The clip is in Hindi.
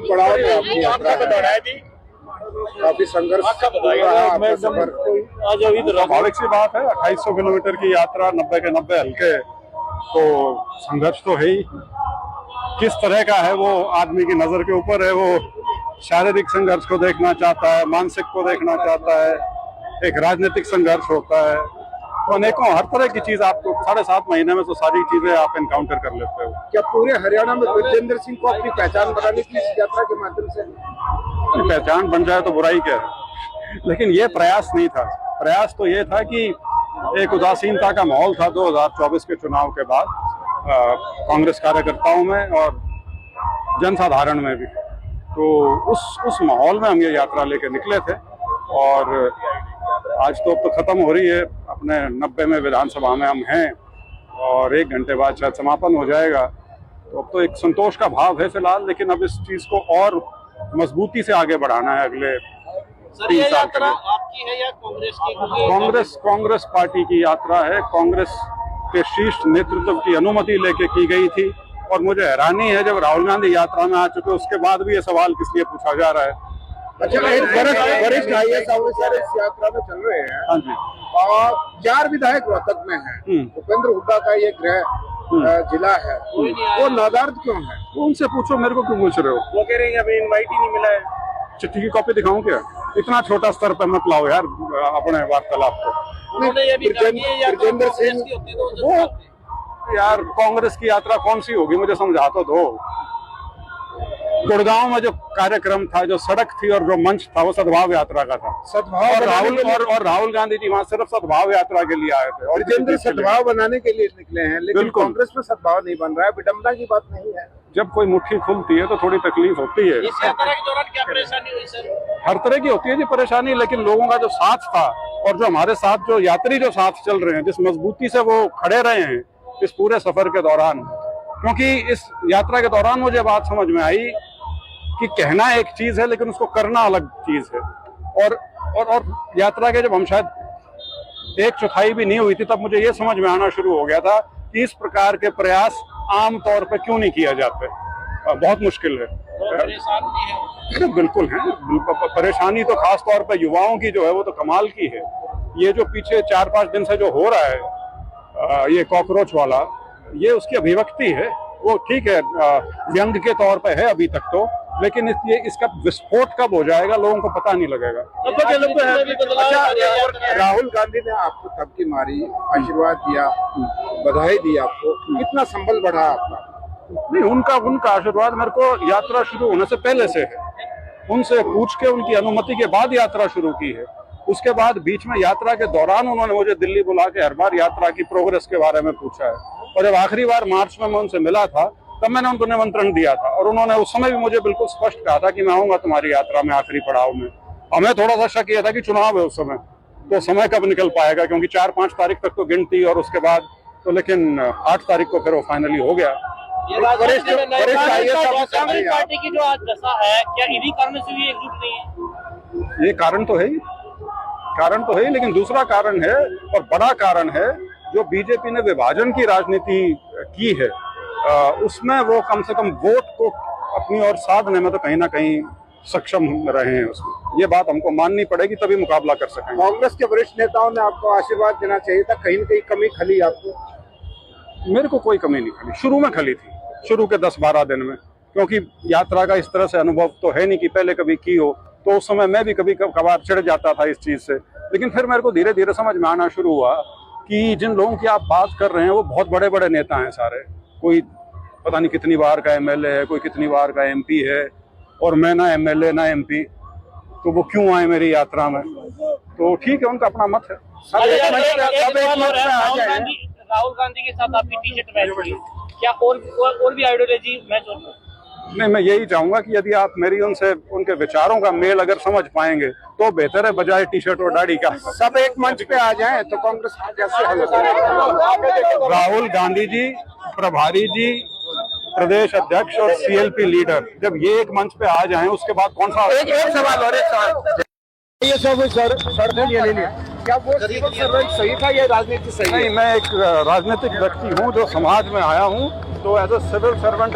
पड़ाव में आपकी यात्रा है जी, काफी संघर्ष स्वाभाविक सी बात है। 2800 किलोमीटर की यात्रा, 90 के 90 हल्के, तो संघर्ष तो है ही। किस तरह का है वो आदमी की नजर के ऊपर है। वो शारीरिक संघर्ष को देखना चाहता है, मानसिक को देखना चाहता है, एक राजनीतिक संघर्ष होता है, तो अनेकों हर तरह की चीज आपको 7.5 महीने में तो सारी चीजें आप एनकाउंटर कर लेते हो। क्या पूरे हरियाणा में ब्रजेंद्र सिंह को अपनी पहचान बनाने की इस यात्रा के माध्यम से? पहचान बन जाए तो बुराई क्या है, लेकिन ये प्रयास नहीं था। प्रयास तो ये था कि एक उदासीनता का माहौल था 2024 के चुनाव के बाद कांग्रेस कार्यकर्ताओं में और जनसाधारण में भी। तो उस माहौल में हम ये यात्रा लेके निकले थे और आज तो अब तो खत्म हो रही है। अपने 90 में विधानसभा में हम हैं और 1 घंटे बाद शायद समापन हो जाएगा। तो अब तो एक संतोष का भाव है फिलहाल, लेकिन अब इस चीज को और मजबूती से आगे बढ़ाना है अगले 3 साल के लिए। आपकी है या कांग्रेस की? कांग्रेस पार्टी की यात्रा है। कांग्रेस के शीर्ष नेतृत्व की अनुमति लेके की गई थी और मुझे हैरानी है जब राहुल गांधी यात्रा में आ चुके उसके बाद भी ये सवाल किस लिए पूछा जा रहा है। अच्छा, वरिष्ठ IAS ऑफिसर इस यात्रा में चल रहे हैं। हाँ जी। और 4 विधायक रोहतक में हैं। भूपेंद्र हुड्डा का ये गृह जिला है, वो नादार्द क्यों है? उनसे पूछो, मेरे को क्यों पूछ रहे हो? वो कह रहे हैं अभी इनवाइट ही नहीं मिला है। चिट्ठी की कॉपी दिखाऊं क्या? इतना छोटा स्तर पर मत लाओ यार अपने वार्तालाप को। ब्रजेंद्र सिंह वो यार कांग्रेस की यात्रा कौन सी होगी, मुझे समझा तो दो। गुड़गांव में जो कार्यक्रम था, जो सड़क थी और जो मंच था, वो सद्भाव यात्रा का था। सद्भाव और राहुल गांधी जी वहाँ सिर्फ सद्भाव यात्रा के लिए आए थे और ब्रजेंद्र सद्भाव बनाने के लिए निकले हैं, लेकिन कांग्रेस में सद्भाव नहीं बन रहा है। विडम्बना की बात नहीं है। जब कोई मुट्ठी खुलती है तो थोड़ी तकलीफ होती है। इस यात्रा के दौरान क्या परेशानी हुई सर? हर तरह की होती है जी परेशानी, लेकिन लोगों का जो साथ था और जो हमारे साथ जो यात्री जो साथ चल रहे हैं, जिस मजबूती से वो खड़े रहे हैं इस पूरे सफर के दौरान, क्योंकि इस यात्रा के दौरान मुझे बात समझ में आई कि कहना एक चीज है लेकिन उसको करना अलग चीज है। और यात्रा के जब हम शायद 1/4 भी नहीं हुई थी तब मुझे ये समझ में आना शुरू हो गया था कि इस प्रकार के प्रयास आम तौर पे क्यों नहीं किया जाते। बहुत मुश्किल है। बिल्कुल है। परेशानी तो खास तौर पे युवाओं की जो है वो तो कमाल की है। ये जो पीछे 4-5 दिन से जो हो रहा है ये कॉकरोच वाला, ये उसकी अभिव्यक्ति है। वो ठीक है व्यंग के तौर पे है अभी तक तो, लेकिन इसका विस्फोट कब हो जाएगा लोगों को पता नहीं लगेगा। राहुल गांधी ने आपको थपकी मारी, आशीर्वाद दिया, बधाई दी आपको, कितना संबल बढ़ा आपका? नहीं, उनका आशीर्वाद मेरे को यात्रा शुरू होने से पहले से है। उनसे पूछ के उनकी अनुमति के बाद यात्रा शुरू की है। उसके बाद बीच में यात्रा के दौरान उन्होंने मुझे दिल्ली बुला के हर बार यात्रा की प्रोग्रेस के बारे में पूछा है। और जब आखिरी बार मार्च में मैं उनसे मिला था तब मैंने उनको निमंत्रण दिया था और उन्होंने उस समय भी मुझे बिल्कुल स्पष्ट कहा था कि मैं आऊंगा तुम्हारी यात्रा में आखिरी पड़ाव में। हमें थोड़ा सा शक यह था कि चुनाव है उस समय, तो समय कब निकल पाएगा, क्योंकि 4-5 तारीख तक तो गिनती और उसके बाद तो, लेकिन 8 तारीख को फिर वो फाइनली हो गया। कांग्रेस पार्टी की जो आज दशा है, क्या इन्हीं कारण से भी एकजुट नहीं है? ये कारण तो है ही, लेकिन दूसरा कारण है और बड़ा कारण है जो बीजेपी ने विभाजन की राजनीति की है। उसमें वो कम से कम वोट को अपनी ओर साधने में तो कहीं ना कहीं सक्षम रहे हैं। उसमें ये बात हमको माननी पड़ेगी, तभी मुकाबला कर सकेंगे। कांग्रेस के वरिष्ठ नेताओं ने आपको आशीर्वाद देना चाहिए था, कहीं न कहीं कमी खली आपको? मेरे को कोई कमी नहीं खली। शुरू में खली थी, शुरू के 10-12 दिन में, क्योंकि यात्रा का इस तरह से अनुभव तो है नहीं कि पहले कभी की हो, तो उस समय मैं भी कभी कभार चिढ़ जाता था इस चीज से। लेकिन फिर मेरे को धीरे धीरे समझ में आना शुरू हुआ कि जिन लोगों की आप बात कर रहे हैं वो बहुत बड़े बड़े नेता हैं सारे। कोई पता नहीं कितनी बार का MLA है, कोई कितनी बार का MP है, और मैं ना MLA ना MP, तो वो क्यों आए मेरी यात्रा में? तो ठीक है, उनका अपना मत है। राहुल गांधी के साथ आपकी टी-शर्ट मैच हुई, क्या और भी आइडियोलॉजी मैच होगी? नहीं, मैं यही चाहूंगा कि यदि आप मेरी उनके विचारों का मेल अगर समझ पाएंगे तो बेहतर है, बजाय टी-शर्ट और दाढ़ी का। सब एक मंच पे आ जाएं तो कांग्रेस कैसे हल होगा? राहुल गांधी जी, प्रभारी जी, प्रदेश अध्यक्ष और CLP लीडर जब ये एक मंच पे आ जाएं, उसके बाद कौन सा? एक सवाल और एक सवाल। ये सब क्या वो सिविल सर्वेंट सही था या राजनीति सही? नहीं, मैं एक राजनीतिक व्यक्ति हूँ जो समाज में आया हूँ, तो एज ए सिविल सर्वेंट